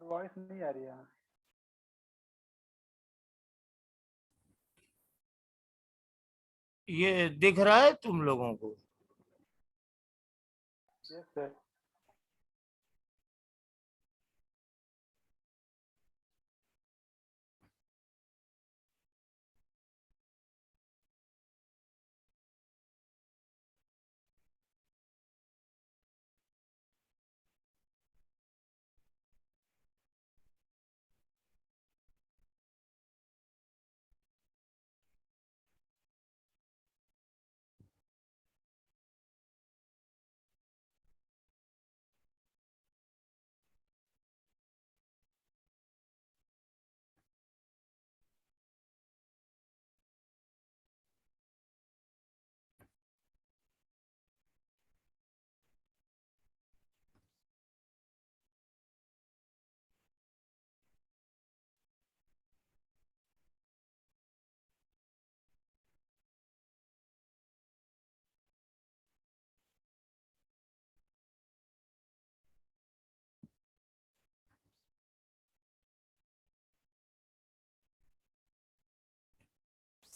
Voice नहीं आ रही है। ये दिख रहा है तुम लोगों को? Yes sir.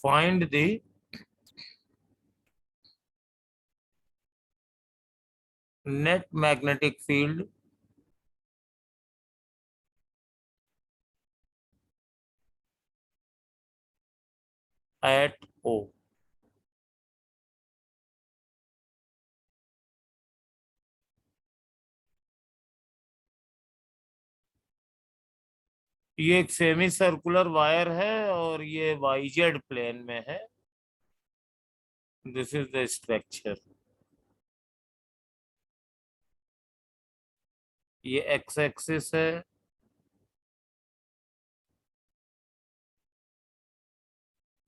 Find the net magnetic field at O. ये एक सेमी सर्कुलर वायर है और ये वाईजेड प्लेन में है। This is the structure. ये एक्स एक्सिस है,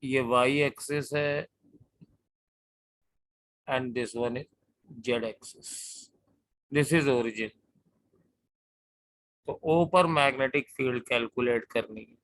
ये वाई एक्सिस है, and this one is Z axis. This is origin. तो ओ पर मैग्नेटिक फील्ड कैलकुलेट करनी है।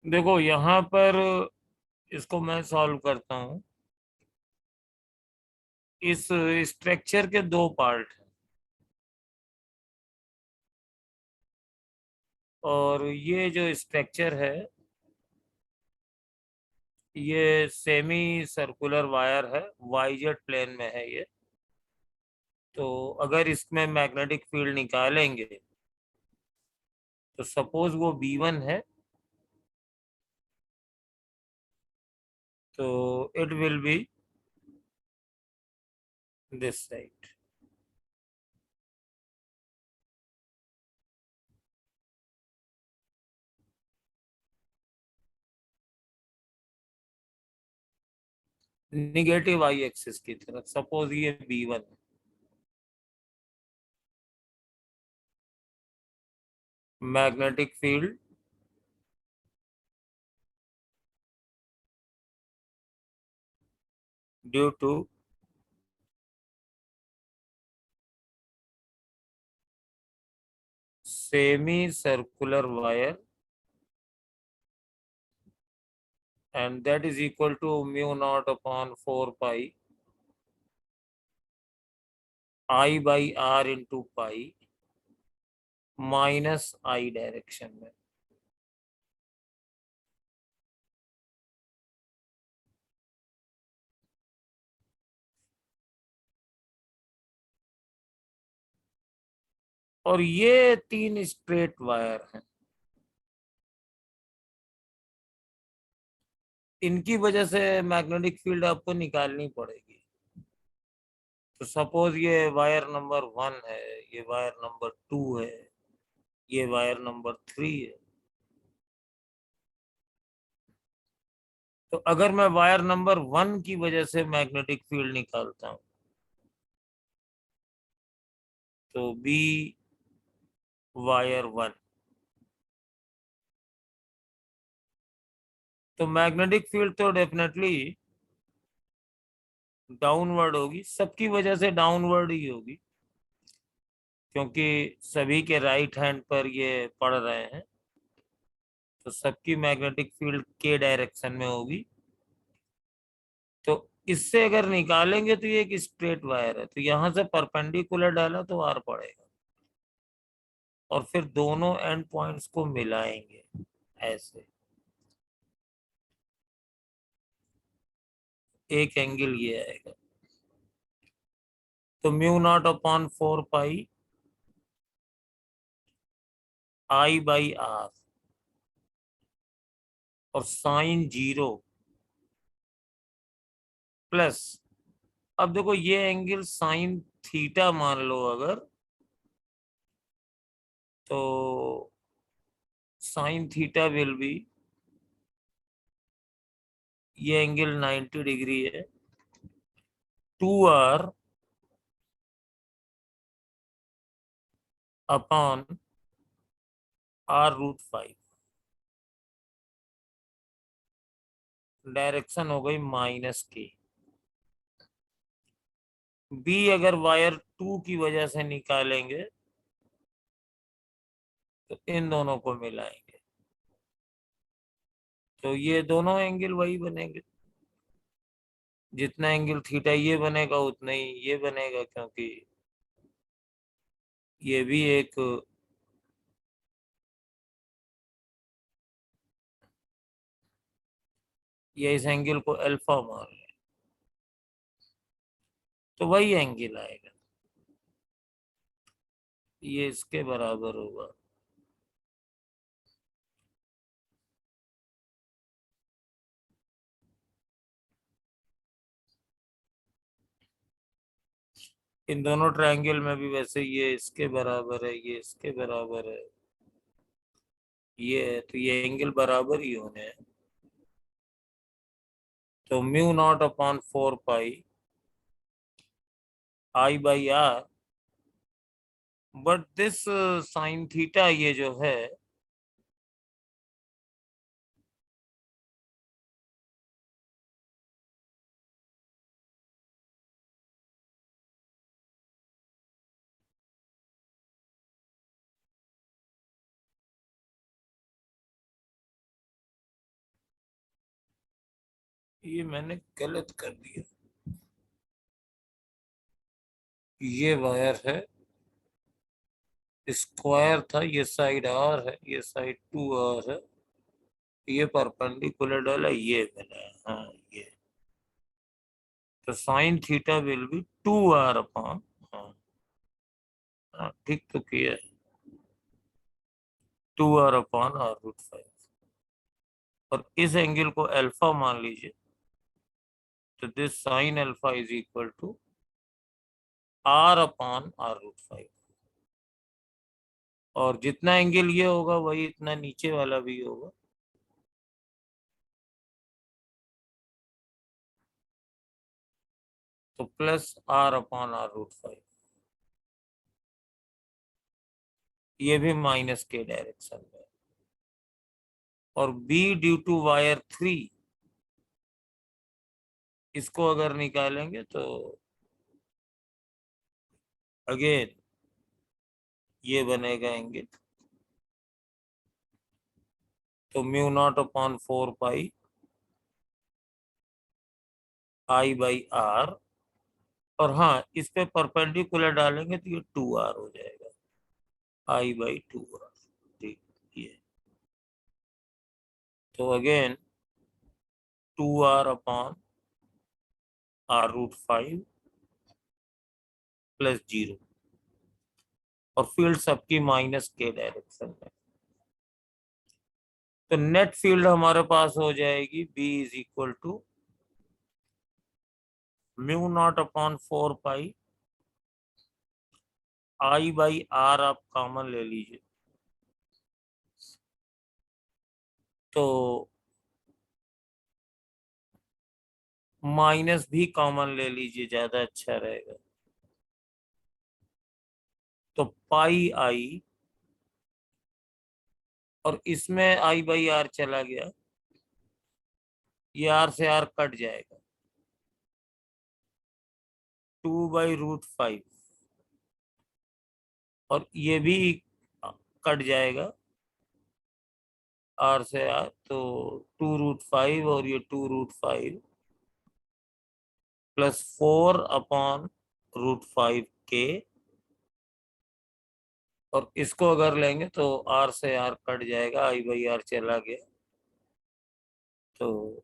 देखो यहाँ पर इसको मैं सॉल्व करता हूँ। इस स्ट्रक्चर के दो पार्ट हैं और ये जो स्ट्रक्चर है ये सेमी सर्कुलर वायर है, वाईजेड प्लेन में है ये। तो अगर इसमें मैग्नेटिक फील्ड निकालेंगे तो सपोज वो B1 है, तो it will be this side. Negative i axis की तरफ। सपोज ये B1 है। Magnetic field due to semi circular wire and that is equal to mu naught upon 4 pi I by r into pi minus I direction में। और ये 3 straight wire हैं, इनकी वजह से मैग्नेटिक फील्ड आपको निकालनी पड़ेगी। तो सपोज ये वायर नंबर 1 है, ये वायर नंबर 2 है, ये वायर नंबर 3 है। तो अगर मैं वायर नंबर 1 की वजह से मैग्नेटिक फील्ड निकालता हूं तो बी वायर 1, तो मैग्नेटिक फील्ड तो डेफिनेटली डाउनवर्ड होगी, सबकी वजह से डाउनवर्ड ही होगी, क्योंकि सभी के राइट हैंड पर ये पड़ रहे हैं, तो सबकी मैग्नेटिक फील्ड के डायरेक्शन में होगी। तो इससे अगर निकालेंगे तो ये एक स्ट्रेट वायर है, तो यहां से परपेंडिकुलर डाला तो आर पड़ेगा, और फिर दोनों एंड पॉइंट्स को मिलाएंगे ऐसे, एक एंगल ये आएगा। तो mu naught upon 4 pi I by R और साइन 0 प्लस, अब देखो ये एंगल साइन थीटा मान लो अगर, तो साइन थीटा विल बी, ये एंगल 90 डिग्री है, 2r अपॉन r√5, डायरेक्शन हो गई माइनस के। बी अगर वायर 2 की वजह से निकालेंगे तो इन दोनों को मिलाएंगे, तो ये दोनों एंगल वही बनेंगे, जितना एंगल थीटा ये बनेगा उतना ही ये बनेगा, क्योंकि ये भी एक, ये इस एंगल को अल्फा मान लें तो वही एंगल आएगा, ये इसके बराबर होगा। इन दोनों ट्रायंगल में भी वैसे ये इसके बराबर है, ये इसके बराबर है, ये है, तो ये एंगल बराबर ही होने हैं। तो mu naught upon 4 pi I by R, but this sine theta ये जो है, ये मैंने गलत कर दिया, ये वायर है, स्क्वायर था, ये साइड आर है, ये साइड 2r है, ये परपेंडिकुलर डाला, ये बना, हाँ ये, तो sine theta will be 2r upon, हाँ हाँ ठीक तो किया है, 2r अपॉन r√5, और इस एंगल को अल्फा मान लीजिए, तो this sine alpha is equal to r upon r√5, और जितना एंगल ये होगा वही इतना नीचे वाला भी होगा, तो प्लस r अपॉन r√5, ये भी माइनस के डायरेक्शन में। और बी ड्यू टू वायर 3, इसको अगर निकालेंगे तो अगेन ये बनेगा एंगल, तो mu naught upon 4 pi I by R. और हाँ, इस पे परपेंडिकुलर डालेंगे तो ये 2r हो जाएगा, आई बाई 2r। ठीक, ये तो again 2r upon r√5 plus 0। और फील्ड सबकी माइनस के डायरेक्शन में। तो नेट फील्ड हमारे पास हो जाएगी B is equal to mu naught upon 4 pi I by R, आप कॉमन ले लीजिए तो माइनस भी कॉमन ले लीजिए, ज्यादा अच्छा रहेगा। तो पाई आई, और इसमें आई बाई आर चला गया, ये आर से आर कट जाएगा, 2/√5। और ये भी कट जाएगा आर से आर, तो 2√5, और ये 2√5 प्लस 4/√5 के। और इसको अगर लेंगे तो आर से आर कट जाएगा, आई बाई आर चला गया, तो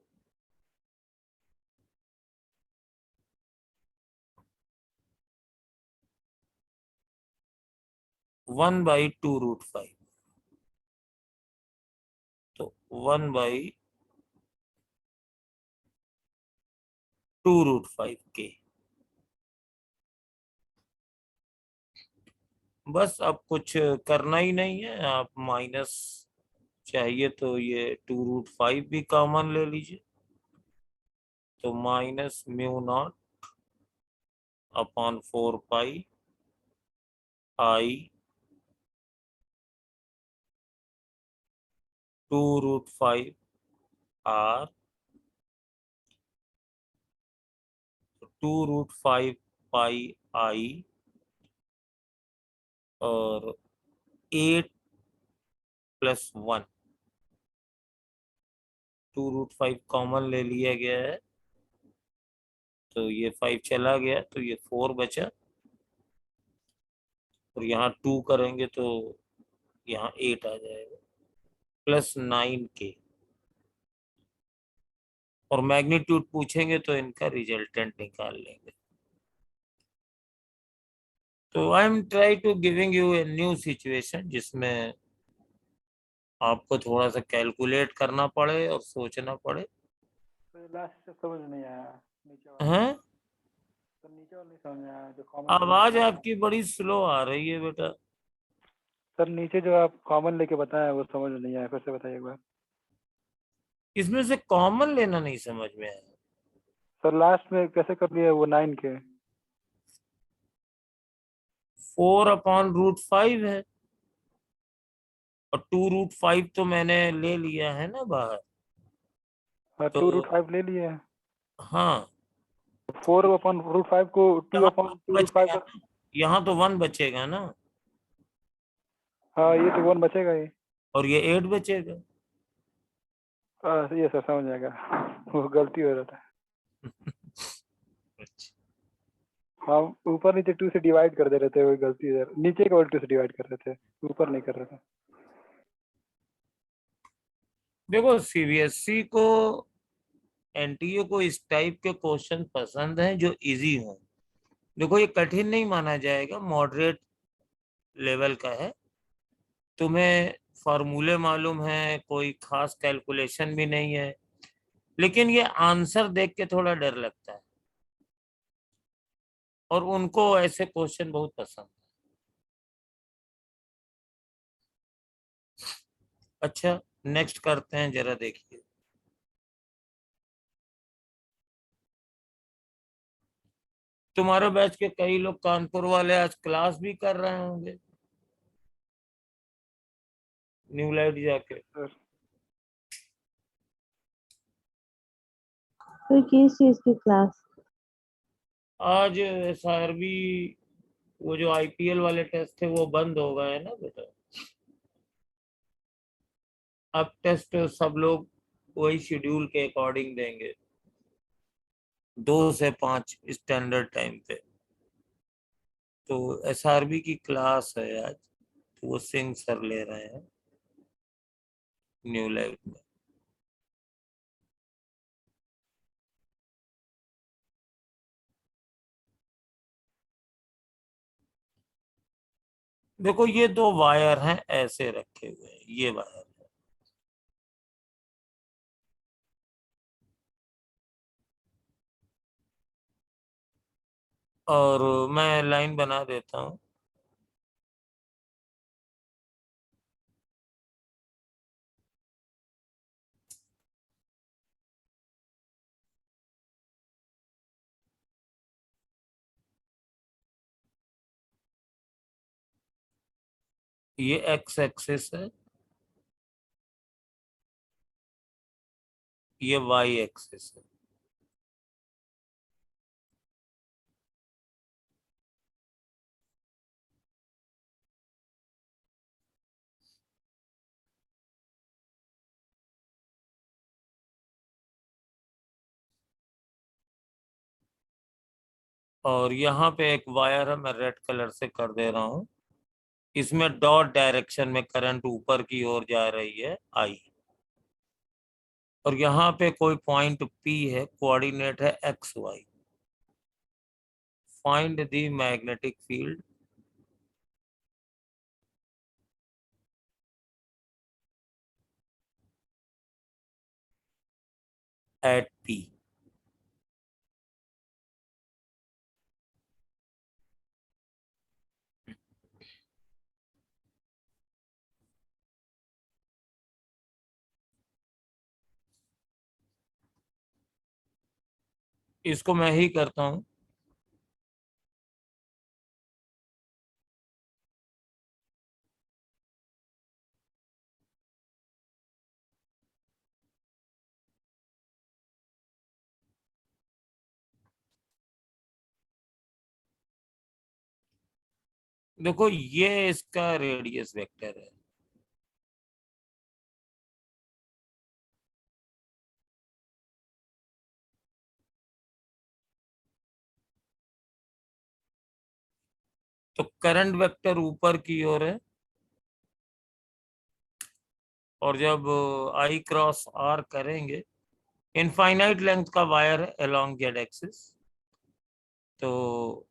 1/2√5। तो 1/2√5 के। बस अब कुछ करना ही नहीं है, आप माइनस चाहिए तो ये 2√5 भी कॉमन ले लीजिए, तो minus mu naught upon 4 pi I 2√5 आर, 2√5 पाई आई, और 8+1। 2√5 कॉमन ले लिया गया है, तो ये 5 चला गया, तो ये 4 बचा। और यहाँ 2 करेंगे तो यहाँ 8 आ जाएगा, प्लस 9 के। और मैग्नीट्यूड पूछेंगे तो इनका रिजल्टेंट निकाल लेंगे। तो I am try to giving you a new situation, जिसमें आपको थोड़ा सा कैलकुलेट करना पड़े और सोचना पड़े। तो लास्ट से समझ नहीं आया, नीचे वाला। हैं? तो नीचे वाला नहीं समझ में आया जो कॉमन लेके आवाज बताया। आपकी बड़ी स्लो आ रही है बेटा। सर नीचे जो आप कॉमन लेके बताया वो समझ नहीं आया, फिर से बताइए एक बार। इसमें से कॉमन लेना नहीं समझ में आया। सर लास्ट में कैसे कर लिया वो 9 के? 4/√5 है, और 2√5 तो मैंने ले लिया है ना बाहर। हाँ, तो 2√5 ले लिए हैं। हाँ, 4/√5 को टू यहाँ upon one two root five बचेगा का। ना, यहाँ तो 1 बचेगा ना, हाँ, ये तो 1 बचेगा ही। और ये 8 बचेगा। ये सर समझ जाएगा। वो गलती हो रहा था। अच्छा। हाँ, ऊपर नीचे 2 से डिवाइड कर दे रहे थे, वही गलती है। नीचे का 2 से डिवाइड कर रहे थे, ऊपर नहीं कर रहे थे। देखो, सीबीएसई को, एनटीए को इस टाइप के क्वेश्चन पसंद हैं जो इजी हो। देखो, ये कठिन नहीं माना जाएगा, मॉडरेट लेवल का है। तुम्हें फॉर्मूले मालूम है, कोई खास कैलकुलेशन भी नहीं है, लेकिन ये आंसर देख के थोड़ा डर लगता है, और उनको ऐसे क्वेश्चन बहुत पसंद है। अच्छा, नेक्स्ट करते हैं, जरा देखिए। तुम्हारे बैच के कई लोग कानपुर वाले आज क्लास भी कर रहे होंगे। न्यू लाइट जाके। सर तो किस चीज की क्लास? आज SRB वो जो IPL वाले टेस्ट थे वो बंद हो गए हैं ना बेटा। अब टेस्ट सब लोग वही शेड्यूल के अकॉर्डिंग देंगे, 2 से 5 स्टैंडर्ड टाइम पे। तो SRB की क्लास है आज, तो वो सिंह सर ले रहे हैं न्यू लाइफ में। देखो ये 2 वायर हैं ऐसे रखे हुए हैं, ये वायर है। और मैं लाइन बना देता हूँ। ये X एक्सिस है, ये Y एक्सिस है। और यहाँ पे एक वायर है, मैं रेड कलर से कर दे रहा हूँ। इसमें डॉट डायरेक्शन में करंट ऊपर की ओर जा रही है I। और यहाँ पे कोई पॉइंट P है, कोऑर्डिनेट है XY। Find the magnetic field at P। इसको मैं ही करता हूँ। देखो ये इसका रेडियस वेक्टर है। तो करंट वेक्टर ऊपर की ओर है, और जब I क्रॉस R करेंगे, इनफाइनाइट लेंथ का वायर है अलोंग जेड एक्सिस, तो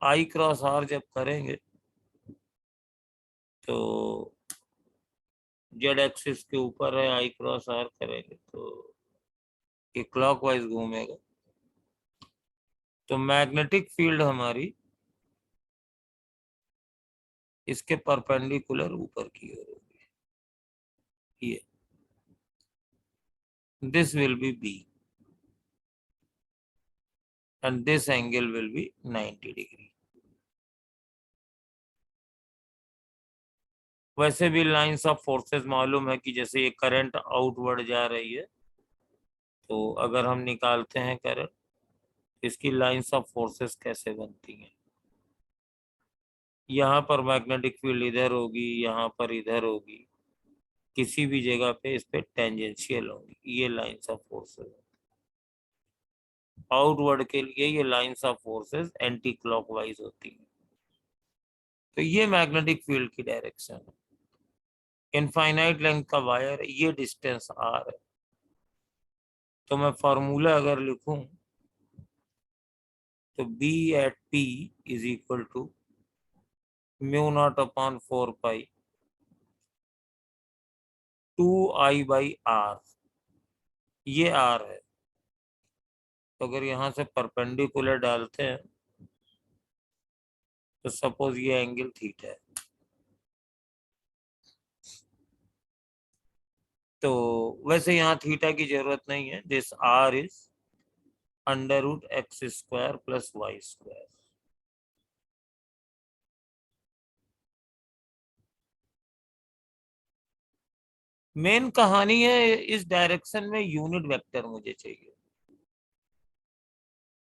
I क्रॉस R जब करेंगे तो जेड एक्सिस के ऊपर है, I क्रॉस R करेंगे तो ये क्लॉकवाइज घूमेगा। तो मैग्नेटिक फील्ड हमारी इसके परपेंडिकुलर ऊपर की ओर होगी। ये this will be B and this angle will be 90 degree. वैसे भी लाइंस ऑफ फोर्सेस मालूम है कि जैसे ये करंट आउटवर्ड जा रही है, तो अगर हम निकालते हैं करंट, इसकी लाइंस ऑफ फोर्सेस कैसे बनती हैं। यहाँ पर मैग्नेटिक फील्ड इधर होगी, यहाँ पर इधर होगी, किसी भी जगह पे इस पे टेंजेंशियल होगी, ये लाइंस ऑफ फोर्सेस। आउटवर्ड के लिए ये lines of forces anti clockwise होती है। तो ये मैग्नेटिक फील्ड की डायरेक्शन है। इनफाइनाइट लेंथ का वायर, ये डिस्टेंस R है। तो मैं फॉर्मूला अगर लिखूं तो B at P is equal to mu naught upon 4 pi 2I by R। ये R है। तो अगर यहाँ से परपेंडिकुलर डालते हैं तो सपोज ये एंगल थीटा है, तो वैसे यहाँ थीटा की जरूरत नहीं है। This R is under root x square plus Y square. Main कहानी है इस डायरेक्शन में यूनिट वेक्टर मुझे चाहिए,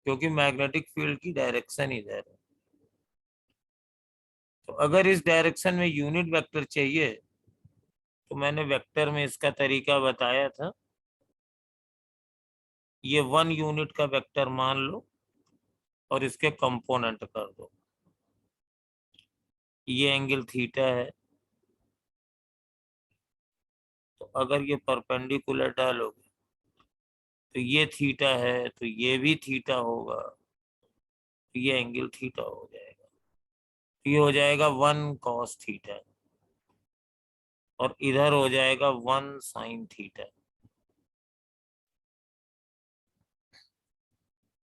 क्योंकि मैग्नेटिक फील्ड की डायरेक्शन इधर है। तो अगर इस डायरेक्शन में यूनिट वेक्टर चाहिए तो मैंने वेक्टर में इसका तरीका बताया था। ये 1 यूनिट का वेक्टर मान लो और इसके कंपोनेंट कर दो। ये एंगल थीटा है, तो अगर ये परपेंडिकुलर डालोगे तो ये थीटा है, तो ये भी थीटा होगा, तो ये एंगल थीटा हो जाएगा। तो ये हो जाएगा 1 cos थीटा और इधर हो जाएगा 1 sin थीटा।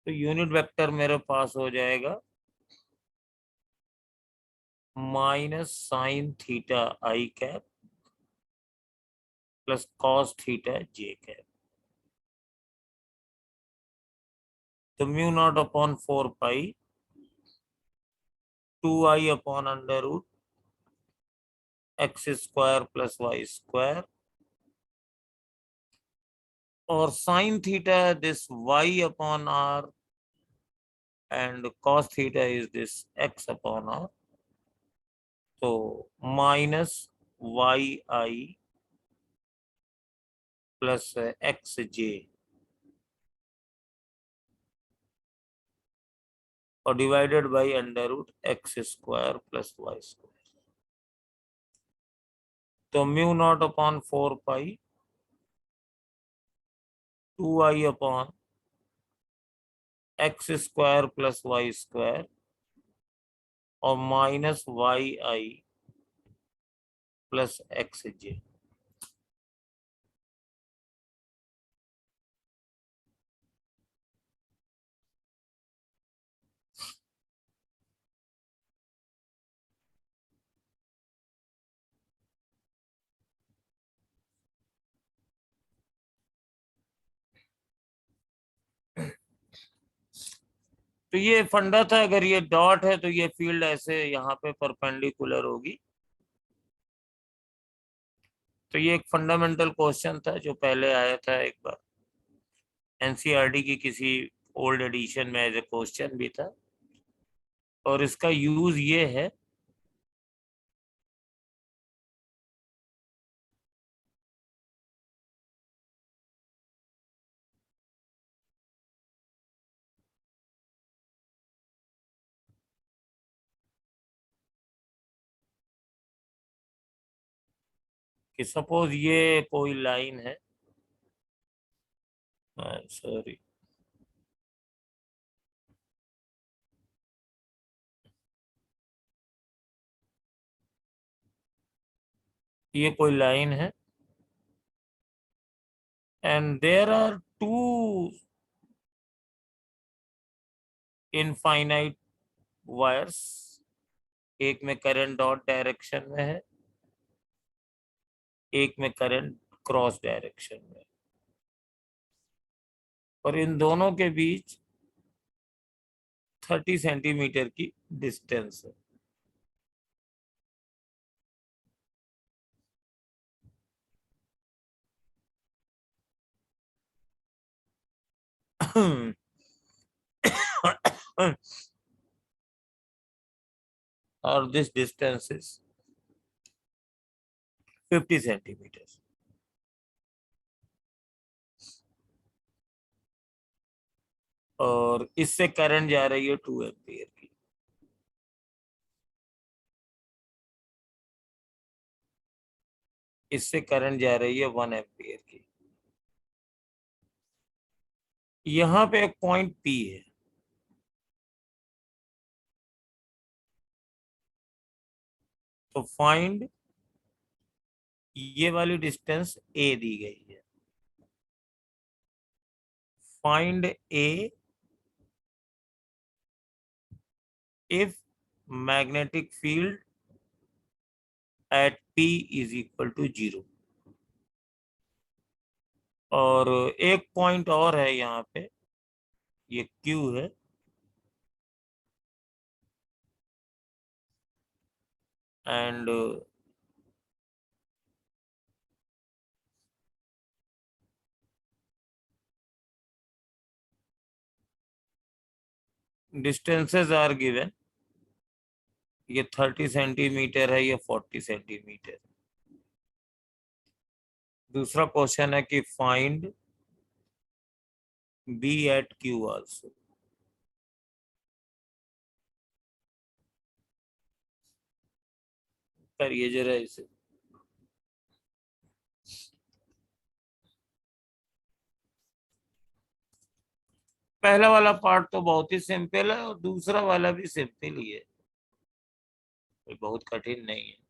तो यूनिट वेक्टर मेरे पास हो जाएगा minus sine theta i cap plus cos theta j cap. तो mu naught upon 4 pi 2i upon under root x square plus Y square, और sine theta this y upon r and cos theta is this x upon r. तो minus Y I plus X J और divided by under root x square plus Y square. तो mu naught upon 4 pi 2i upon X square plus Y square और minus Y I plus X J. तो ये फंडा था, अगर ये dot है तो ये फील्ड ऐसे यहाँ पे परपेंडिकुलर होगी। तो ये एक फंडामेंटल क्वेश्चन था जो पहले आया था एक बार एनसीईआरटी की किसी ओल्ड एडिशन में एज ए क्वेश्चन भी था, और इसका यूज ये है कि सपोज ये कोई लाइन है, सॉरी ये कोई लाइन है and there are two infinite wires. एक में करंट डॉट डायरेक्शन में है, एक में करंट क्रॉस डायरेक्शन में, और इन दोनों के बीच 30 सेंटीमीटर की डिस्टेंस है। और दिस डिस्टेंस इज 50 सेंटीमीटर। और इससे करंट जा रही है 2 एम्पियर की। इससे करंट जा रही है 1 एम्पियर की। यहाँ पे एक पॉइंट पी है, तो फाइंड ये वाली डिस्टेंस ए दी गई है। Find A if magnetic field at P is equal to 0। और एक पॉइंट और है यहाँ पे, ये क्यू है, एंड डिस्टेंसेस आर गिवन, ये 30 सेंटीमीटर है, ये 40 सेंटीमीटर। दूसरा क्वेश्चन है कि find B at Q also. करिए जरा इसे। पहला वाला पार्ट तो बहुत ही सिंपल है और दूसरा वाला भी सिंपल ही है, कोई बहुत कठिन नहीं है।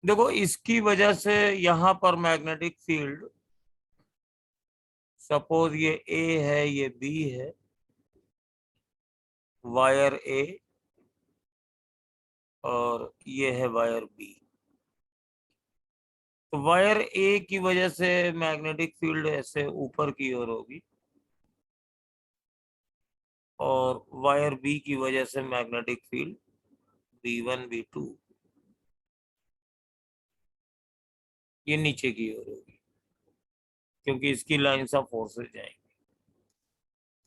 देखो इसकी वजह से यहाँ पर मैग्नेटिक फील्ड, सपोज ये ए है, ये बी है, वायर ए, और ये है वायर बी। तो वायर ए की वजह से मैग्नेटिक फील्ड ऐसे ऊपर की ओर होगी, और वायर बी की वजह से मैग्नेटिक फील्ड B1 B2 ये नीचे की ओर होगी, क्योंकि इसकी लाइंस ऑफ फोर्सेस जाएंगी।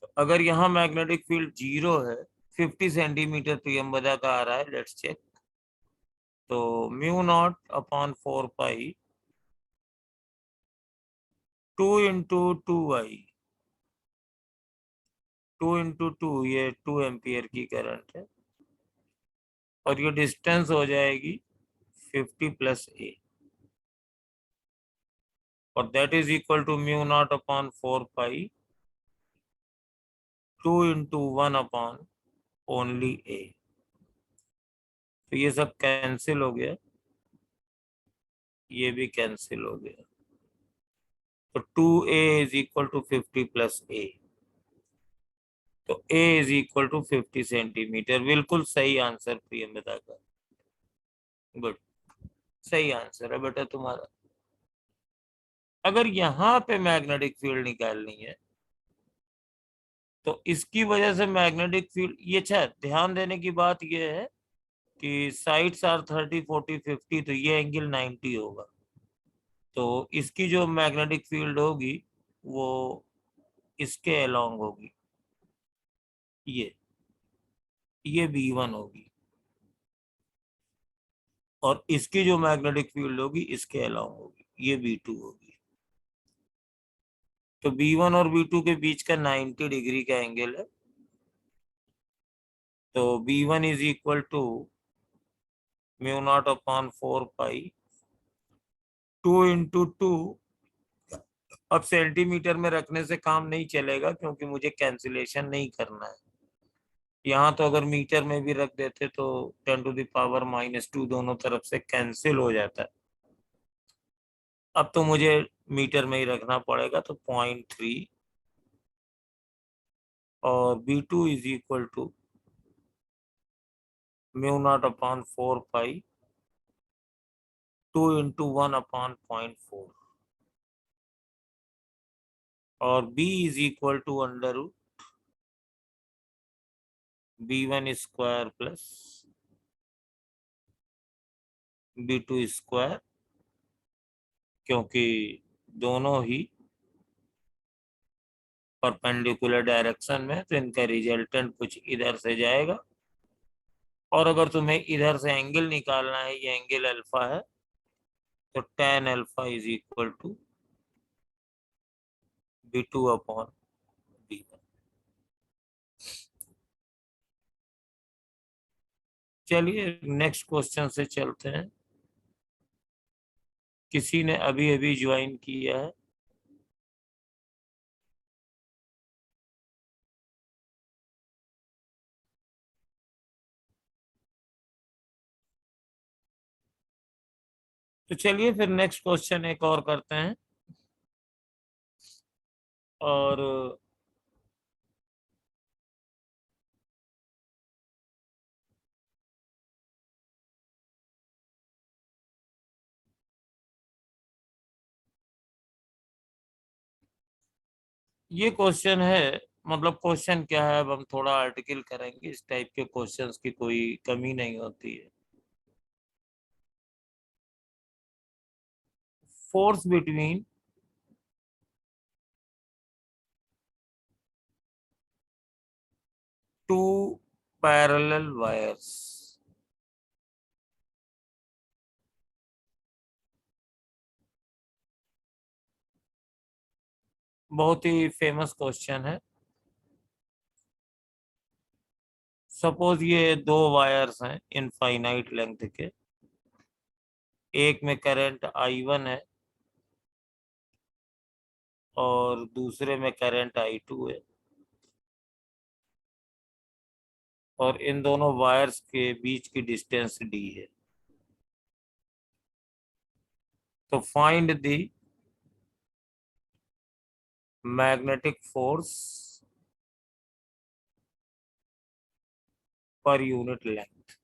तो अगर यहाँ मैग्नेटिक फील्ड 0 है, 50 सेंटीमीटर प्रियम्बदा का आ रहा है, लेट्स चेक। तो mu naught upon 4 pi 2 into 2 आई, 2 इंटू 2 ये 2 एम्पियर की करंट है, और ये डिस्टेंस हो जाएगी 50 प्लस ए, और that is equal to mu naught upon 4 pi 2 into 1 upon only a. तो ये सब कैंसिल हो गया, ये भी कैंसिल हो गया। तो 2a is equal to 50 plus a, तो a is equal to 50 centimetre. बिल्कुल सही आंसर प्रियंवदा का, गुड, सही आंसर है बेटा तुम्हारा। अगर यहाँ पे मैग्नेटिक फील्ड निकालनी है तो इसकी वजह से मैग्नेटिक फील्ड, ये अच्छा ध्यान देने की बात ये है कि साइड्स आर 30 40 50, तो ये एंगल 90 होगा। तो इसकी जो मैग्नेटिक फील्ड होगी वो इसके अलोंग होगी, ये B1 होगी, और इसकी जो मैग्नेटिक फील्ड होगी इसके अलोंग होगी, ये B2 होगी। तो B1 और B2 के बीच का 90 डिग्री का एंगल है। तो B1 is equal to mu naught upon 4 pi 2 into 2। अब सेंटीमीटर में रखने से काम नहीं चलेगा, क्योंकि मुझे कैंसिलेशन नहीं करना है। यहाँ तो अगर मीटर में भी रख देते तो 10 टू द पावर -2 दोनों तरफ से कैंसिल हो जाता है। अब तो मुझे मीटर में ही रखना पड़ेगा, तो 0.3 और B2 is equal to mu naught upon 4 pi 2 into 1 upon 0.4 और B is equal to under root B1 square plus B2 square, क्योंकि दोनों ही परपेंडिकुलर डायरेक्शन में, तो इनका रिजल्टेंट कुछ इधर से जाएगा। और अगर तुम्हें इधर से एंगल निकालना है, ये एंगल अल्फा है, तो tan alpha is equal to B2 upon B1। चलिए नेक्स्ट क्वेश्चन से चलते हैं। किसी ने अभी अभी ज्वाइन किया है? तो चलिए फिर नेक्स्ट क्वेश्चन एक और करते हैं। और ये क्वेश्चन है, मतलब क्वेश्चन क्या है, अब हम थोड़ा आर्टिकल करेंगे। इस टाइप के क्वेश्चंस की कोई कमी नहीं होती है। Force between two parallel wires. बहुत ही फेमस क्वेश्चन है। सपोज ये दो वायर्स हैं इनफाइनाइट लेंथ के, एक में करंट I1 है और दूसरे में करंट I2 है, और इन दोनों वायर्स के बीच की डिस्टेंस D है। तो find the magnetic force per unit length.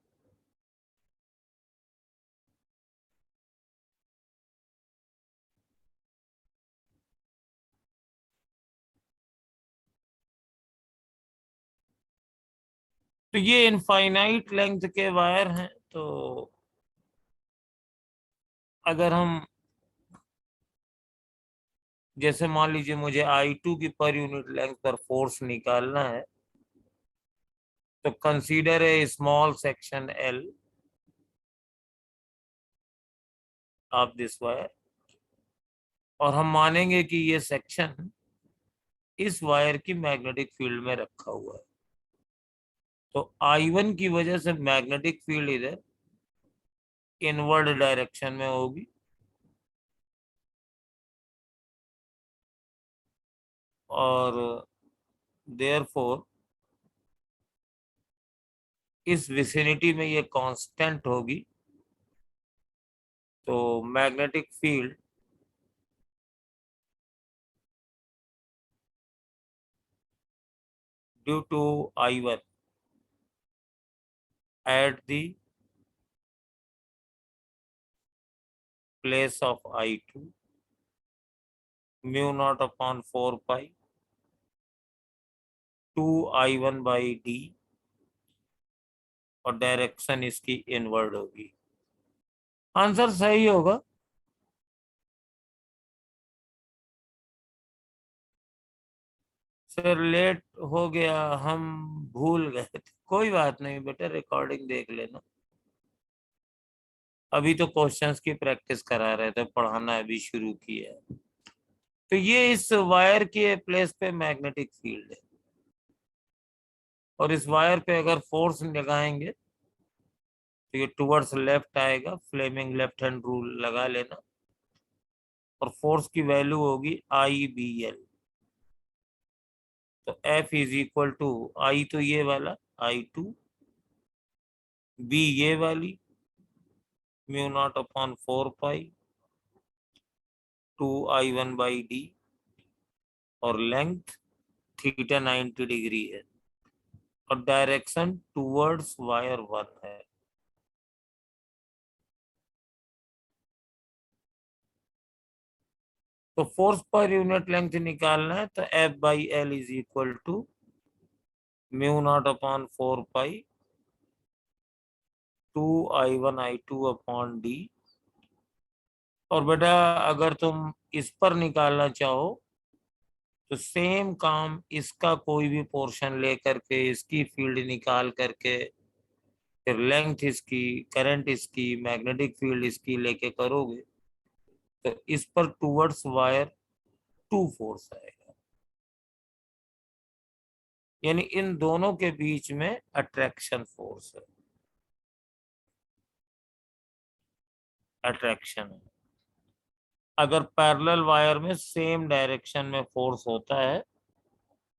तो ये इनफाइनाइट लेंथ के वायर हैं, तो अगर हम, जैसे मान लीजिए मुझे I2 की पर यूनिट लेंथ पर फोर्स निकालना है, तो consider a small section L of this wire, और हम मानेंगे कि ये सेक्शन इस वायर की मैग्नेटिक फील्ड में रखा हुआ है। तो I1 की वजह से मैग्नेटिक फील्ड इधर इनवर्ड डायरेक्शन में होगी, और देयरफॉर इस विसिनिटी में ये कांस्टेंट होगी। तो magnetic field due to I1 at the place of I2 mu naught upon 4 pi 2I1 by D, और डायरेक्शन इसकी इनवर्ड होगी। आंसर सही होगा। सर लेट हो गया, हम भूल गए थे। कोई बात नहीं बेटा, रिकॉर्डिंग देख लेना। अभी तो क्वेश्चंस की प्रैक्टिस करा रहे थे, पढ़ाना अभी शुरू किया है। तो ये इस वायर के प्लेस पे मैग्नेटिक फील्ड है, और इस वायर पे अगर फोर्स लगाएंगे तो ये टुवर्ड्स लेफ्ट आएगा। फ्लेमिंग लेफ्ट हैंड रूल लगा लेना, और फोर्स की वैल्यू होगी IBL। तो F is equal to I, तो ये वाला I2, B ये वाली mu naught upon 4 pi 2I1 by D, और लेंथ थीटा 90 डिग्री है और डायरेक्शन टूवर्ड्स वायर 1 है। तो फोर्स पर यूनिट लेंथ निकालना है, तो F by L is equal to mu naught upon 4 pi 2I1I2 upon D. और बेटा अगर तुम इस पर निकालना चाहो तो सेम काम इसका कोई भी पोर्शन लेकर के इसकी फील्ड निकाल करके फिर लेंथ इसकी, करंट इसकी, मैग्नेटिक फील्ड इसकी लेके करोगे तो इस पर टूवर्ड्स वायर 2 फोर्स आएगा, यानी इन दोनों के बीच में अट्रैक्शन फोर्स है, अट्रैक्शन है। अगर पैरेलल वायर में सेम डायरेक्शन में फोर्स होता है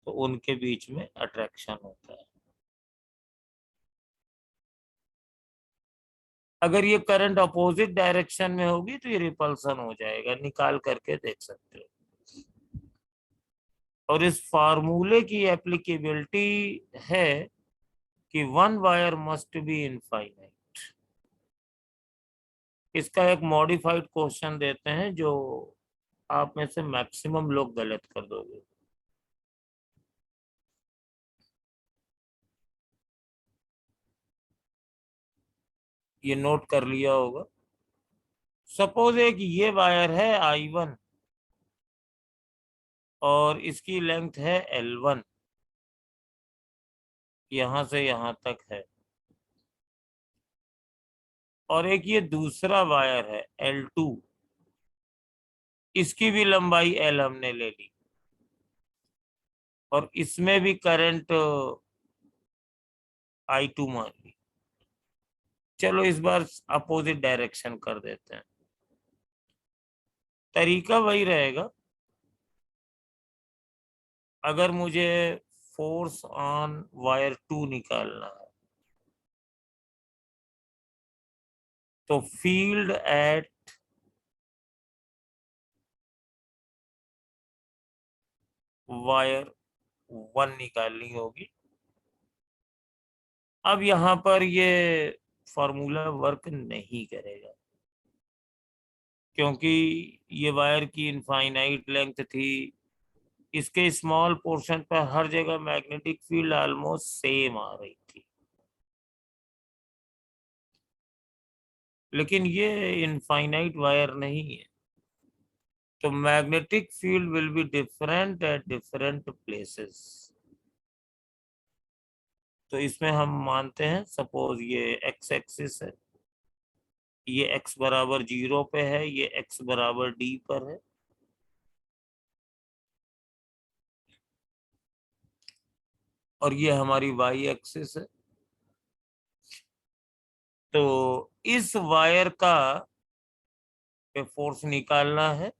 तो उनके बीच में अट्रैक्शन होता है। अगर ये करंट अपोजिट डायरेक्शन में होगी तो ये रिपल्सन हो जाएगा, निकाल करके देख सकते हो। और इस फार्मूले की एप्लीकेबिलिटी है कि one wire must be infinite. इसका एक मॉडिफाइड क्वेश्चन देते हैं जो आप में से मैक्सिमम लोग गलत कर दोगे। ये नोट कर लिया होगा। सपोज एक ये वायर है I1 और इसकी लेंथ है L1, यहां से यहां तक है। और एक ये दूसरा वायर है L2, इसकी भी लंबाई L हमने ले ली और इसमें भी करंट I2 मान ली। चलो इस बार अपोजिट डायरेक्शन कर देते हैं, तरीका वही रहेगा। अगर मुझे फोर्स ऑन वायर 2 निकालना है तो फील्ड एट वायर 1 निकालनी होगी। अब यहां पर ये फॉर्मूला वर्क नहीं करेगा क्योंकि ये वायर की इनफाइनाइट लेंथ थी। इसके स्मॉल पोर्शन पर हर जगह मैग्नेटिक फील्ड ऑलमोस्ट सेम आ रही थी, लेकिन ये इनफाइनाइट वायर नहीं है, तो magnetic field will be different at different places. तो इसमें हम मानते हैं सपोज ये एक्स एक्सिस है, ये x बराबर 0 पे है, ये x बराबर d पर है। और ये हमारी y एक्सिस है। तो इस वायर का पे फोर्स निकालना है,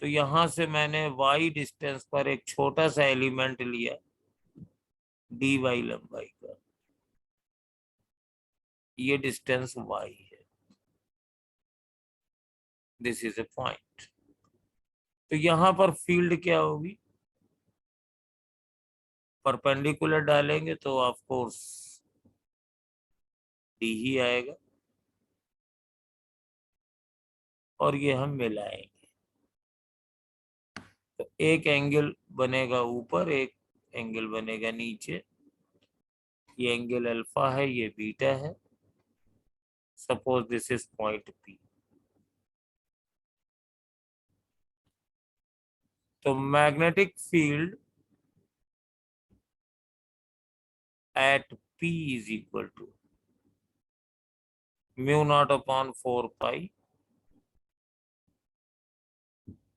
तो यहां से मैंने y डिस्टेंस पर एक छोटा सा एलिमेंट लिया dy लंबाई का, ये डिस्टेंस y है, दिस इज ए पॉइंट। तो यहां पर फील्ड क्या होगी, परपेंडिकुलर डालेंगे तो ऑफ कोर्स d ही आएगा और ये हम मिलाएंगे तो एक एंगल बनेगा ऊपर, एक एंगल बनेगा नीचे। ये एंगल अल्फा है, ये बीटा है। Suppose this is point P। तो magnetic field at P is equal to mu naught upon 4 pi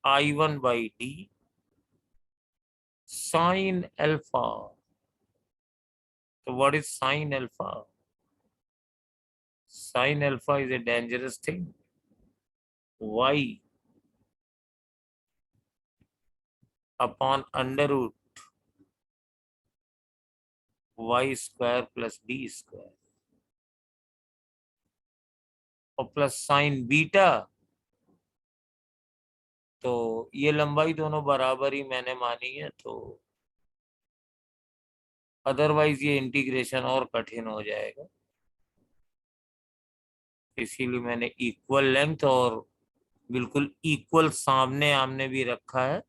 I1 by d sine alpha. तो what is sine alpha? Sine alpha is a dangerous thing. Y upon under root y square plus d square और plus sine beta तो ये लंबाई दोनों बराबर ही मैंने मानी है, तो अदरवाइज ये इंटीग्रेशन और कठिन हो जाएगा। इसीलिए मैंने इक्वल लेंथ और बिल्कुल इक्वल सामने आमने भी रखा है।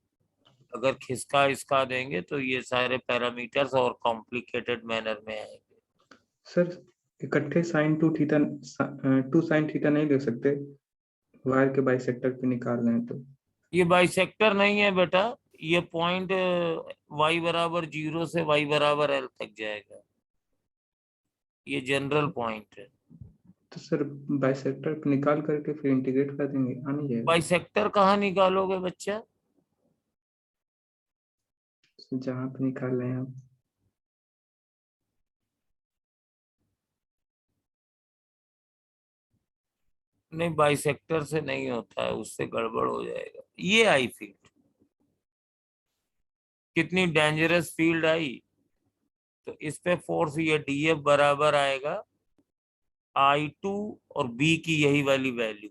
अगर खिसका इसका देंगे तो ये सारे पैरामीटर्स और कॉम्प्लिकेटेड मैनर में आएंगे। सर इकट्ठे साइन टू साइन थीटा नहीं लिख सकते, वायर के बाइसेक्टर पे निकाल रहे हैं तो? ये बाइसेक्टर नहीं है बेटा, ये पॉइंट y बराबर 0 से y बराबर l तक जाएगा, ये जनरल पॉइंट है। तो सर बाइसेक्टर पे निकाल करके फिर इंटीग्रेट कर देंगे, आ नहीं जाएगा? बाइसेक्टर कहाँ निकालोगे बच्चा? जहाँ पे निकाल रहे हैं हम। नहीं, बाइसेक्टर से नहीं होता है, उससे गड़बड़ हो जाएगा। ये आई फील्ड, कितनी डेंजरस फील्ड आई। तो इस पे फोर्स ये डीएफ बराबर आएगा I2 और B की यही वाली value,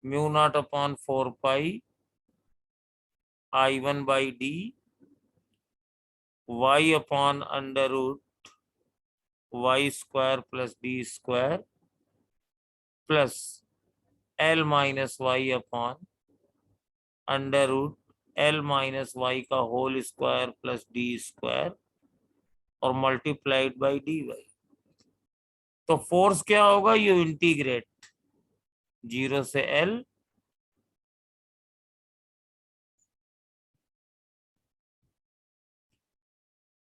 mu naught upon 4 pi I1/d y upon under root y square plus d square plus L minus y upon under root L minus y का whole square plus d square और multiplied by dy। तो force क्या होगा, you integrate 0 से L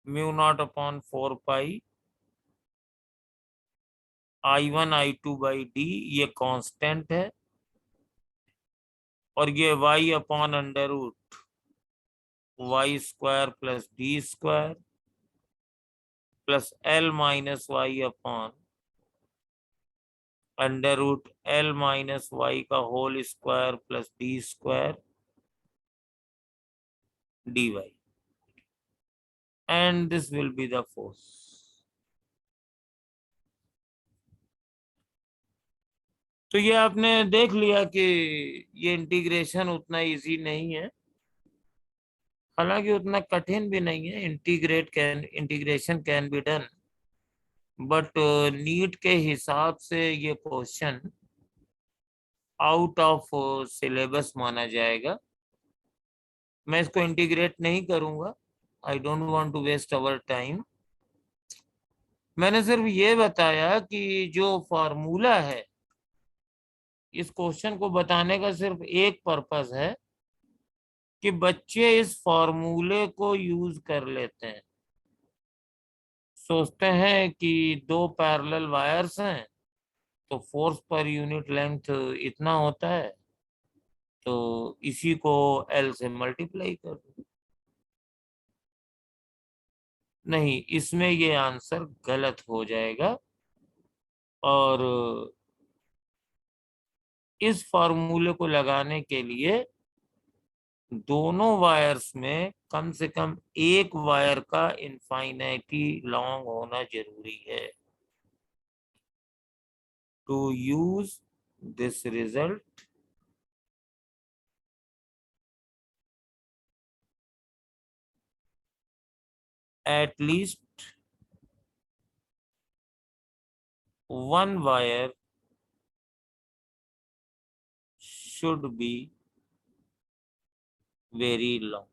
mu naught upon 4 pi I1 I2/d, ये constant है, और ये y upon under root y square plus d square plus L minus y upon under root L minus y का whole square plus d square dy, and this will be the force. तो ये आपने देख लिया कि ये integration उतना easy नहीं है, हालांकि उतना कठिन भी नहीं है। Integration can be done, but NEET के हिसाब से ये क्वेश्चन आउट ऑफ सिलेबस माना जाएगा। मैं इसको इंटीग्रेट नहीं करूंगा, I don't want to waste our time. मैंने सिर्फ ये बताया कि जो फॉर्मूला है, इस क्वेश्चन को बताने का सिर्फ एक पर्पस है कि बच्चे इस फॉर्मूले को यूज कर लेते हैं। सोचते हैं कि दो पैरेलल वायर्स हैं तो फोर्स पर यूनिट लेंथ इतना होता है, तो इसी को L से मल्टीप्लाई कर दो। नहीं, इसमें ये आंसर गलत हो जाएगा, और इस फॉर्मूले को लगाने के लिए दोनों वायर्स में कम से कम एक वायर का इनफाइनाइटी लॉन्ग होना जरूरी है। To use this result, at least one wire should be very long.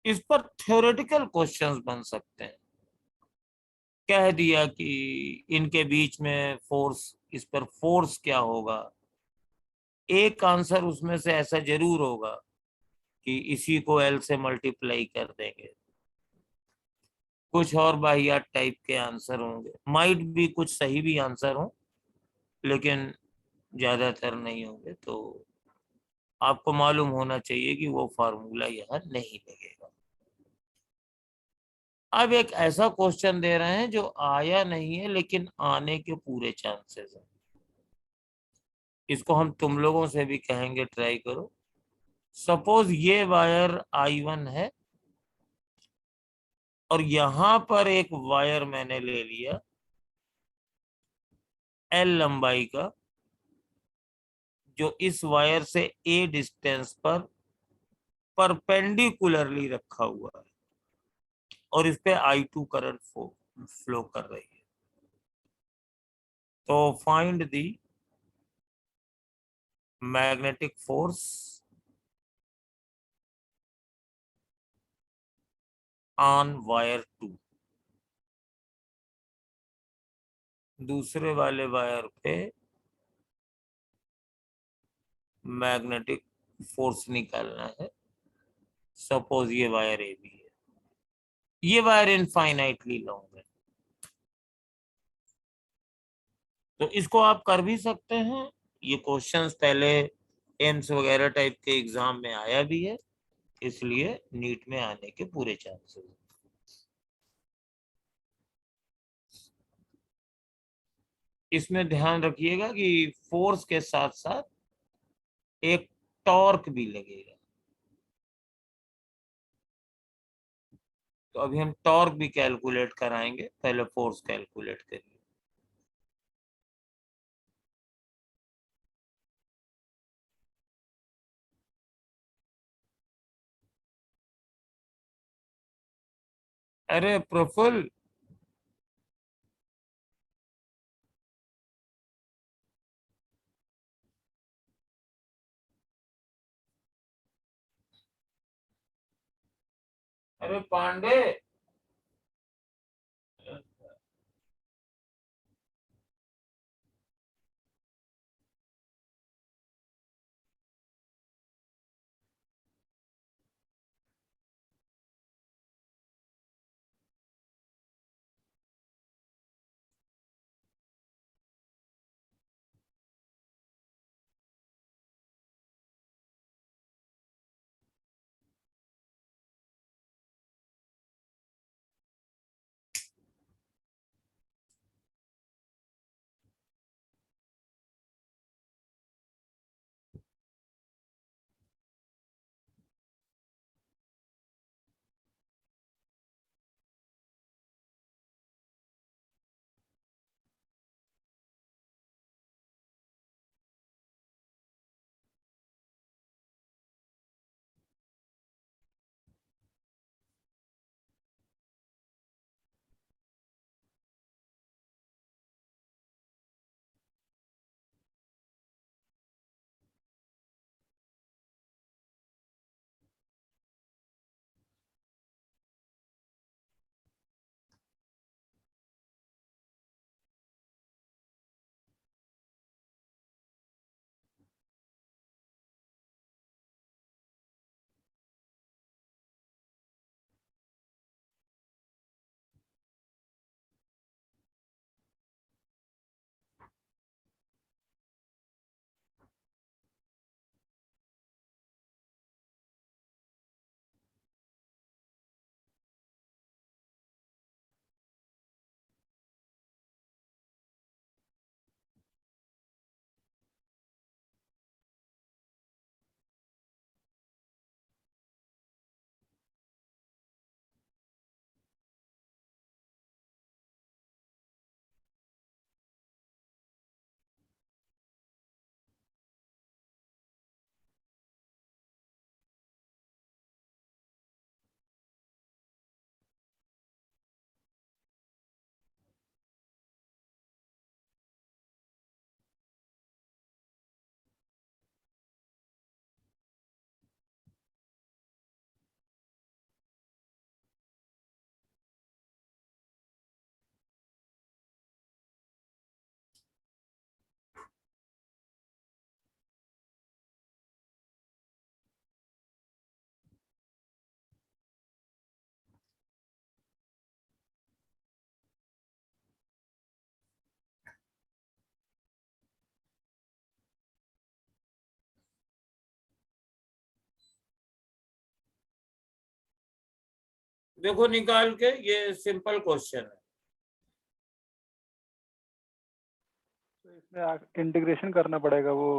इस पर थ्योरेटिकल क्वेश्चंस बन सकते हैं। कह दिया कि इनके बीच में फोर्स, इस पर फोर्स क्या होगा, एक आंसर उसमें से ऐसा जरूर होगा कि इसी को L से मल्टीप्लाई कर देंगे। कुछ और बाहियात टाइप के आंसर होंगे, माइट भी कुछ सही भी आंसर हो, लेकिन ज्यादातर नहीं होंगे। तो आपको मालूम होना चाहिए कि वो फार्मूला यहाँ नहीं लगेगा। अब एक ऐसा क्वेश्चन दे रहे हैं जो आया नहीं है लेकिन आने के पूरे चांसेस हैं। इसको हम तुम लोगों से भी कहेंगे ट्राई करो। सपोज ये वायर I1 है और यहां पर एक वायर मैंने ले लिया L लंबाई का, जो इस वायर से A डिस्टेंस पर परपेंडिकुलरली रखा हुआ है और इस पे I2 करंट फ्लो कर रही है। तो find the magnetic force on wire 2। दूसरे वाले वायर पे मैग्नेटिक फोर्स निकालना है। सपोज ये वायर ए बी है, ये वायर इनफाइनाइटली लॉन्ग है, तो इसको आप कर भी सकते हैं। ये क्वेश्चंस पहले एम्स वगैरह टाइप के एग्जाम में आया भी है, इसलिए नीट में आने के पूरे चांसेस। इसमें ध्यान रखिएगा कि फोर्स के साथ साथ एक टॉर्क भी लगेगा। तो अभी हम टॉर्क भी कैलकुलेट कराएंगे, पहले फोर्स कैलकुलेट करिए। अरे प्रफुल्ल, अरे पांडे, देखो निकाल के, ये सिंपल क्वेश्चन है। तो इसमें इंटीग्रेशन करना पड़ेगा, वो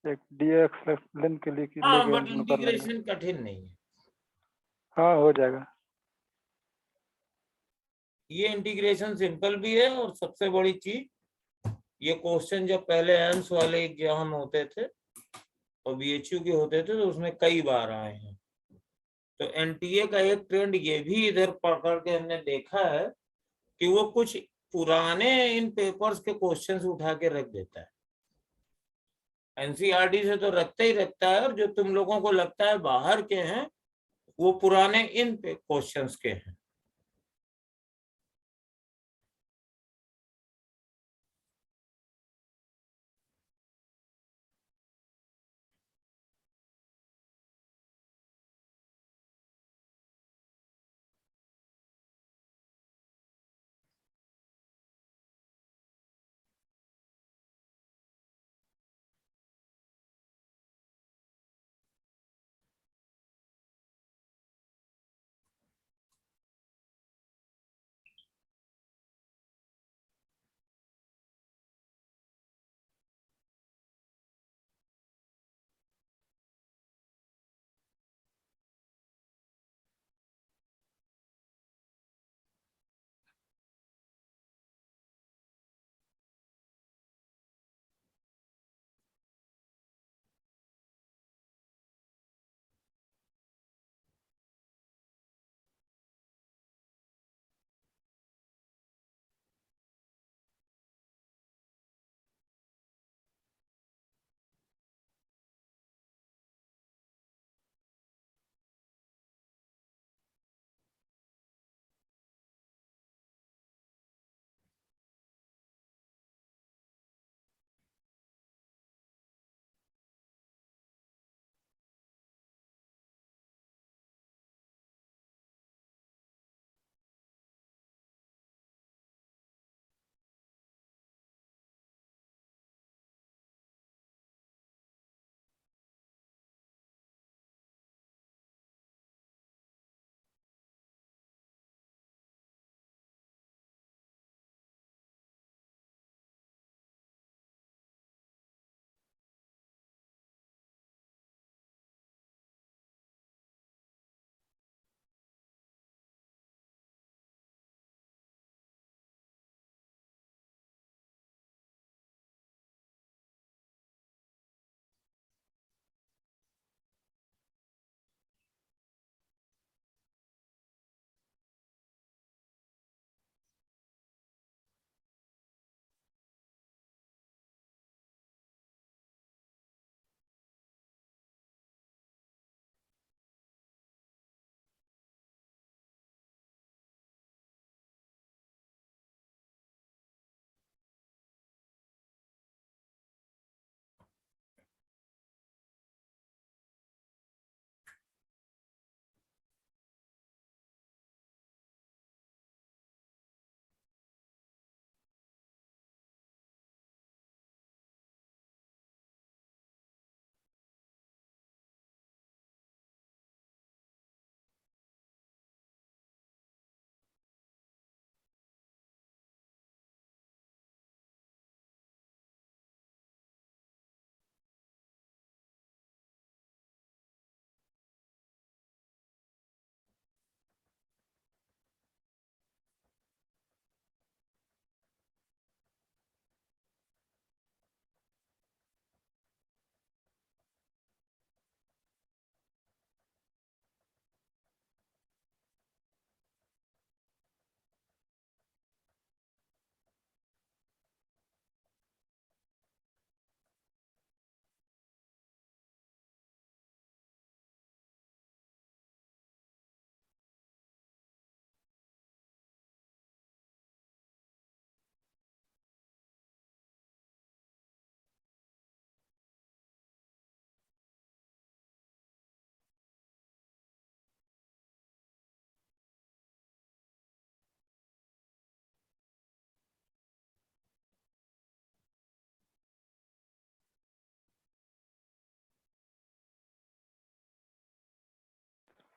एक dx लेंथ के लिए हाँ, लेके बट कर लेंगे। इंटीग्रेशन कठिन नहीं है। हाँ हो जाएगा। ये इंटीग्रेशन सिंपल भी है, और सबसे बड़ी चीज ये क्वेश्चन जब पहले एम्स वाले एग्जाम होते थे और बीएचयू के होते थे तो उसमें कई बार आए हैं। तो एनटीए का एक ट्रेंड ये भी इधर पकड़ के हमने देखा है कि वो कुछ पुराने इन पेपर्स के क्वेश्चंस उठा के रख देता है। एनसीईआरटी से तो रखता ही रखता है, और जो तुम लोगों को लगता है बाहर के हैं वो पुराने इन क्वेश्चंस के हैं।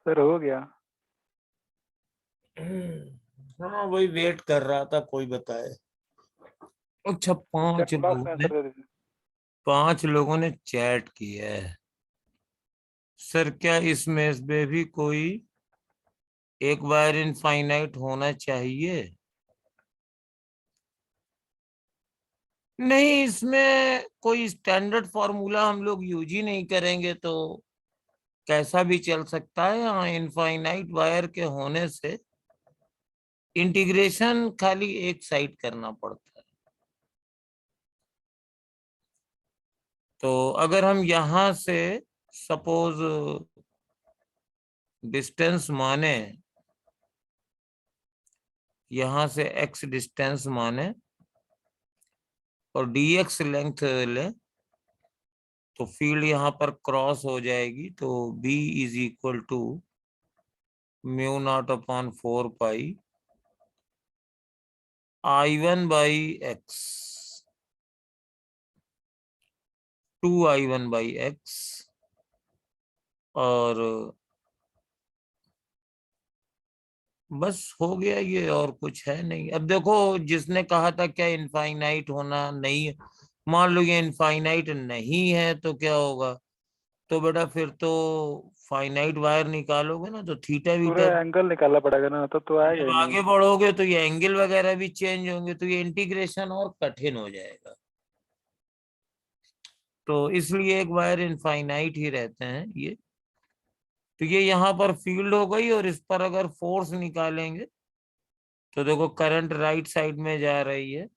सर हो गया। हाँ वही वेट कर रहा था कोई बताए। अच्छा, चैट बॉक्स में सर दे दीजिए। 5 लोगों ने चैट किया है। सर क्या इसमें से भी कोई एक वायर इनफाइनाइट होना चाहिए? नहीं, इसमें कोई स्टैंडर्ड फॉर्मूला हम लोग यूज ही नहीं करेंगे, तो कैसा भी चल सकता है। यहाँ इनफाइनाइट वायर के होने से इंटीग्रेशन खाली एक साइड करना पड़ता है। तो अगर हम यहां से सपोज डिस्टेंस माने, यहां से x डिस्टेंस माने और dx लेंथ ले, तो फील्ड यहाँ पर क्रॉस हो जाएगी। तो B is equal to mu naught upon 4 pi I1 by X, 2I1 by X, और बस हो गया ये, और कुछ है नहीं। अब देखो, जिसने कहा था क्या इनफाइनाइट होना नहीं है, मान लो ये इनफाइनाइट नहीं है तो क्या होगा? तो बेटा फिर तो फाइनाइट वायर निकालोगे ना, तो थीटा पूरा वीटा, एंगल निकालना पड़ेगा ना, तो आएगा जब ही नहीं। आगे बढ़ोगे तो ये एंगल वगैरह भी चेंज होंगे, तो ये इंटीग्रेशन और कठिन हो जाएगा। तो इसलिए एक वायर इनफाइनाइट ही रहते हैं ये। तो ये यहाँ पर फील्ड हो गई, और इस पर अगर फोर्स निकालेंगे तो देखो करंट राइट साइड में जा रही है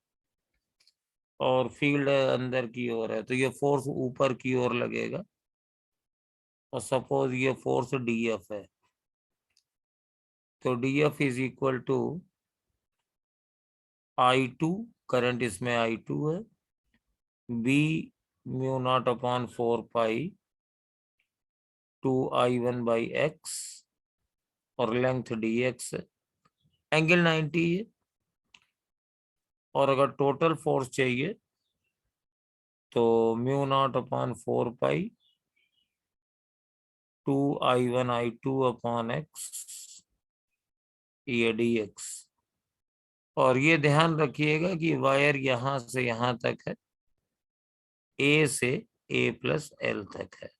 और फील्ड अंदर की ओर है, तो ये फोर्स ऊपर की ओर लगेगा। और सपोज ये फोर्स डीएफ है, तो DF is equal to I2, current इसमें I2 है, B mu naught upon 4 pi 2I1 by X, और लेंथ dx है, एंगल 90 है। और अगर टोटल फोर्स चाहिए तो mu naught upon 4 pi 2I1 I2 upon X, ये dx। और ये ध्यान रखिएगा कि वायर यहां से यहां तक है, A से A प्लस L तक है।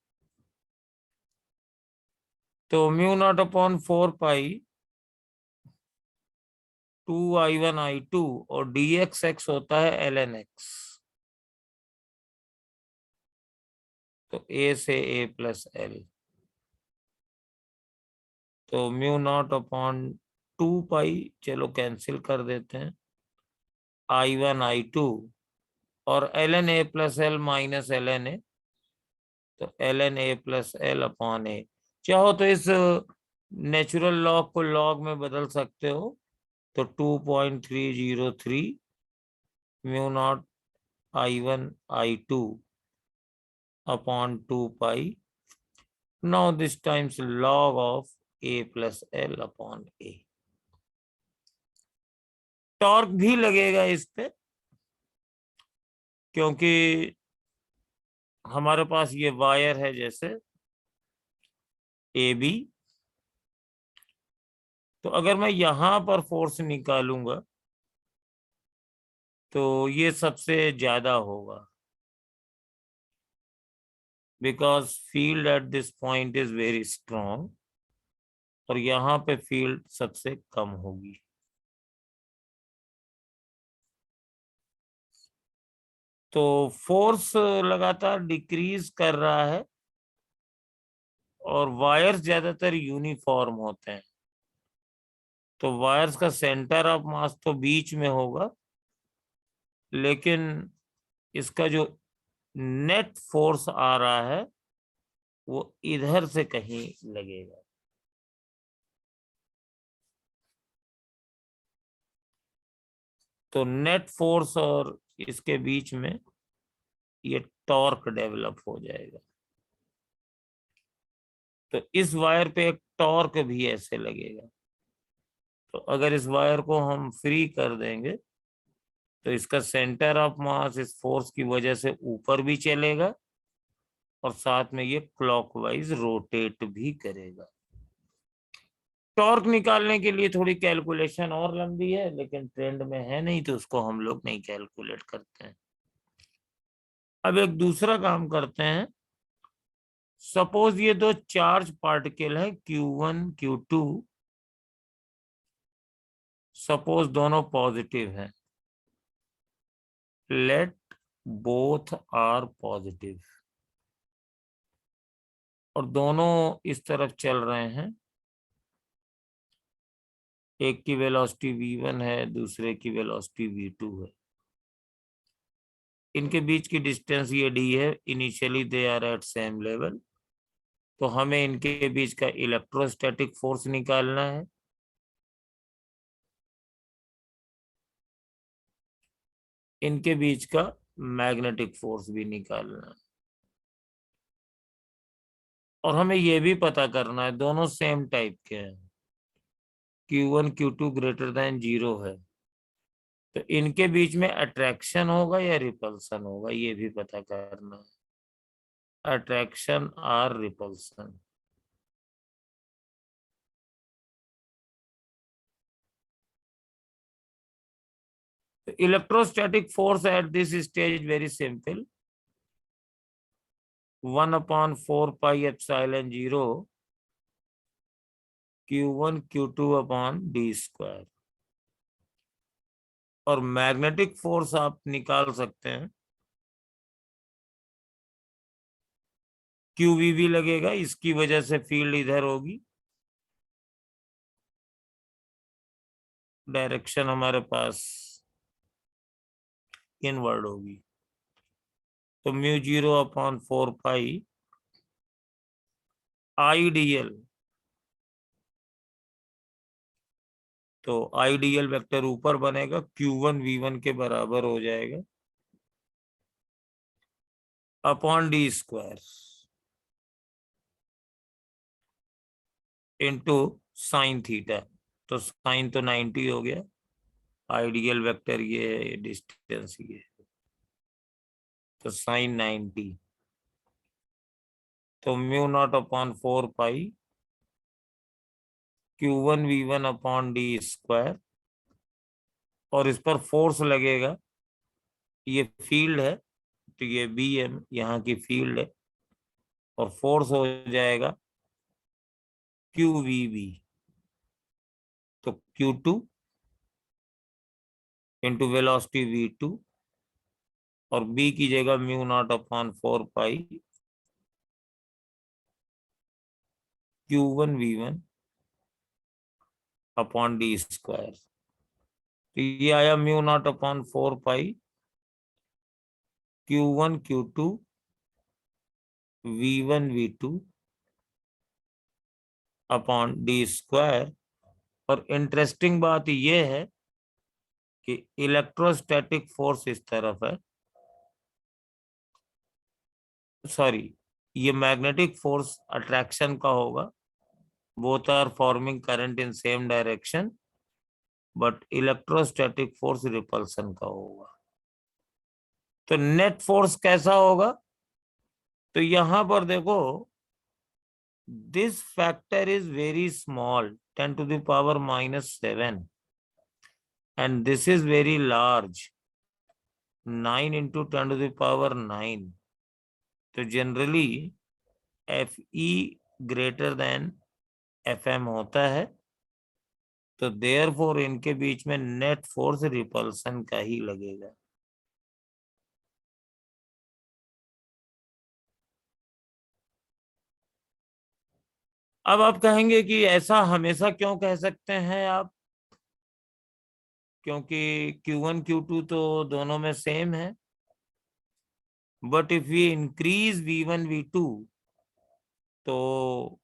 तो mu naught upon 4 pi 2I1 I2 और dx होता है ln x। तो A से A प्लस L, तो म्यू नॉट अपॉन 2 पाई, चलो कैंसिल कर देते हैं, I1 I2 और ln A plus L minus ln A, तो ln A plus L upon A। चाहो तो इस नेचुरल लॉग को लॉग में बदल सकते हो, तो 2.303 mu naught I1 I2 upon 2 pi, now this times log of A plus L upon A। Torque भी लगेगा इस पे, क्योंकि हमारे पास ये वायर है जैसे AB, तो अगर मैं यहां पर फोर्स निकालूंगा तो ये सबसे ज्यादा होगा, because field at this point is very strong, और यहाँ पे फील्ड सबसे कम होगी। तो फोर्स लगातार डिक्रीज कर रहा है, और वायर्स ज्यादातर यूनिफॉर्म होते हैं, तो वायर्स का सेंटर ऑफ मास तो बीच में होगा, लेकिन इसका जो नेट फोर्स आ रहा है वो इधर से कहीं लगेगा। तो नेट फोर्स और इसके बीच में ये टॉर्क डेवलप हो जाएगा। तो इस वायर पे एक टॉर्क भी ऐसे लगेगा। तो अगर इस वायर को हम फ्री कर देंगे तो इसका सेंटर ऑफ मास इस फोर्स की वजह से ऊपर भी चलेगा, और साथ में ये क्लॉकवाइज रोटेट भी करेगा। टॉर्क निकालने के लिए थोड़ी कैलकुलेशन और लंबी है, लेकिन ट्रेंड में है नहीं, तो उसको हम लोग नहीं कैलकुलेट करते हैं। अब एक दूसरा काम करते हैं। सपोज ये दो चार्ज पार्टिकल है Q1 Q2, सपोज दोनों पॉजिटिव हैं। लेट बोथ आर पॉजिटिव, और दोनों इस तरफ चल रहे हैं। एक की वेलोसिटी v1 है, दूसरे की वेलोसिटी v2 है। इनके बीच की डिस्टेंस ये d है। Initially they are at same level, तो हमें इनके बीच का इलेक्ट्रोस्टैटिक फोर्स निकालना है। इनके बीच का मैग्नेटिक फोर्स भी निकालना है, और हमें यह भी पता करना है दोनों सेम टाइप के हैं, Q1 Q2 ग्रेटर देन 0 है, तो इनके बीच में अट्रैक्शन होगा या रिपल्सन होगा, ये भी पता करना है। अट्रैक्शन और repulsion. Electrostatic force at this stage very simple, 1/4πε0 Q1 Q2/d²। और मैग्नेटिक फोर्स आप निकाल सकते हैं, QV भी लगेगा, इसकी वजह से फील्ड इधर होगी, डायरेक्शन हमारे पास इनवर्ड होगी। तो μ0/4π आईडीएल, तो आईडीएल वेक्टर ऊपर बनेगा, Q1 V1 के बराबर हो जाएगा upon d² into sine theta. तो साइन तो 90 हो गया, आइडियल वेक्टर ये है, डिस्टेंस ये है, तो साइन 90। तो μ0/4π Q1 V1/d², और इस पर फोर्स लगेगा, ये फील्ड है, तो ये BM यहाँ की फील्ड है, और फोर्स हो जाएगा QVB, तो Q2 इंटू वेलोसिटी V2, और B की जगह μ0/4π Q1 V1/d²। तो ये आया μ0/4π Q1 Q2 V1 V2/d²। और इंटरेस्टिंग बात यह है कि इलेक्ट्रोस्टैटिक फोर्स इस तरफ है, सॉरी, ये मैग्नेटिक फोर्स अट्रैक्शन का होगा, both are forming current in same direction, but electrostatic force repulsion का होगा। तो नेट फोर्स कैसा होगा, तो यहां पर देखो, this factor is very small, 10⁻⁻⁷, and this is very large, 9 into 10⁻⁹। तो generally FE greater than FM होता है, तो देयरफॉर इनके बीच में नेट फोर्स रिपल्सन का ही लगेगा। अब आप कहेंगे कि ऐसा हमेशा क्यों कह सकते हैं आप, क्योंकि Q1 Q2 तो दोनों में सेम है, but if we increase V1 V2 तो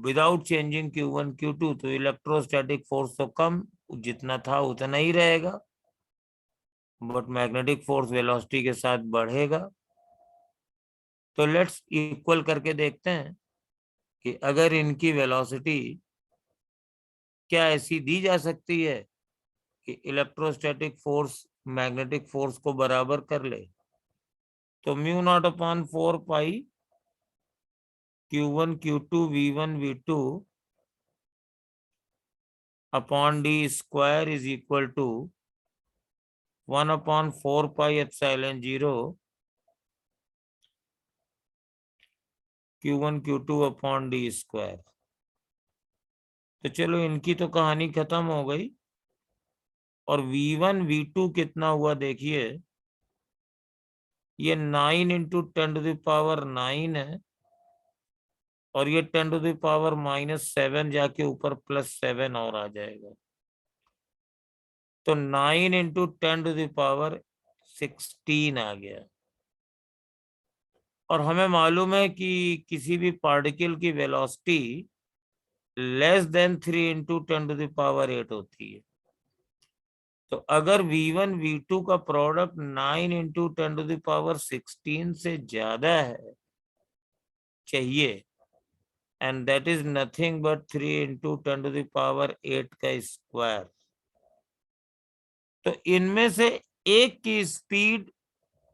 विदाउट चेंजिंग Q1 Q2 तो इलेक्ट्रोस्टैटिक फोर्स तो कम, जितना था उतना ही रहेगा, बट मैग्नेटिक फोर्स वेलोसिटी के साथ बढ़ेगा। तो लेट्स इक्वल करके देखते हैं कि अगर इनकी वेलोसिटी क्या ऐसी दी जा सकती है कि इलेक्ट्रोस्टैटिक फोर्स मैग्नेटिक फोर्स को बराबर कर ले। तो μ0/4π Q1 Q2 V1 V2/d² is equal to 1/4πε0 Q1 Q2/d²। तो चलो इनकी तो कहानी खत्म हो गई, और V1 V2 कितना हुआ देखिए, ये 9 इंटू 10⁹ है और ये 10⁻⁻7 जाके ऊपर +7 और आ जाएगा। तो 9 इंटू 10⁻16 आ गया। और हमें मालूम है कि किसी भी पार्टिकल की वेलोसिटी लेस देन 3 इंटू 10⁸ होती है। तो अगर v1 v2 का प्रोडक्ट 9 इंटू 10⁻16 से ज्यादा है चाहिए, and that is nothing but 3 into 10⁸ का स्क्वायर, तो इनमें से एक की स्पीड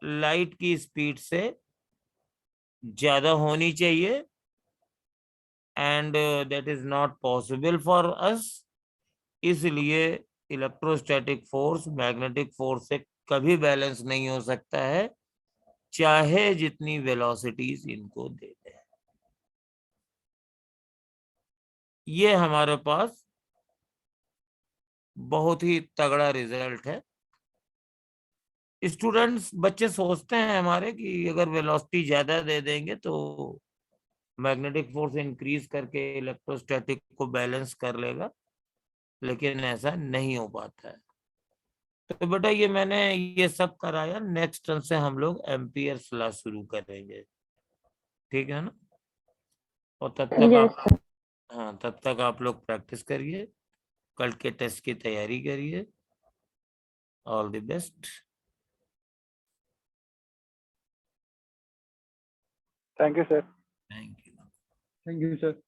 लाइट की स्पीड से ज्यादा होनी चाहिए, and that is not possible for us. इसलिए इलेक्ट्रोस्टैटिक फोर्स मैग्नेटिक फोर्स से कभी बैलेंस नहीं हो सकता है, चाहे जितनी वेलोसिटीज इनको दे दें। ये हमारे पास बहुत ही तगड़ा रिजल्ट है। स्टूडेंट्स बच्चे सोचते हैं हमारे कि अगर वेलोसिटी ज्यादा दे देंगे तो मैग्नेटिक फोर्स इंक्रीज करके इलेक्ट्रोस्टैटिक को बैलेंस कर लेगा, लेकिन ऐसा नहीं हो पाता है। तो बेटा ये मैंने ये सब कराया, नेक्स्ट टर्म से हम लोग एम्पियर्स लॉ शुरू करेंगे, ठीक है ना? और तब तक Yes, आप, हाँ तब तक आप लोग प्रैक्टिस करिए, कल के टेस्ट की तैयारी करिए। All the best. Thank you sir. Thank you. Thank you sir.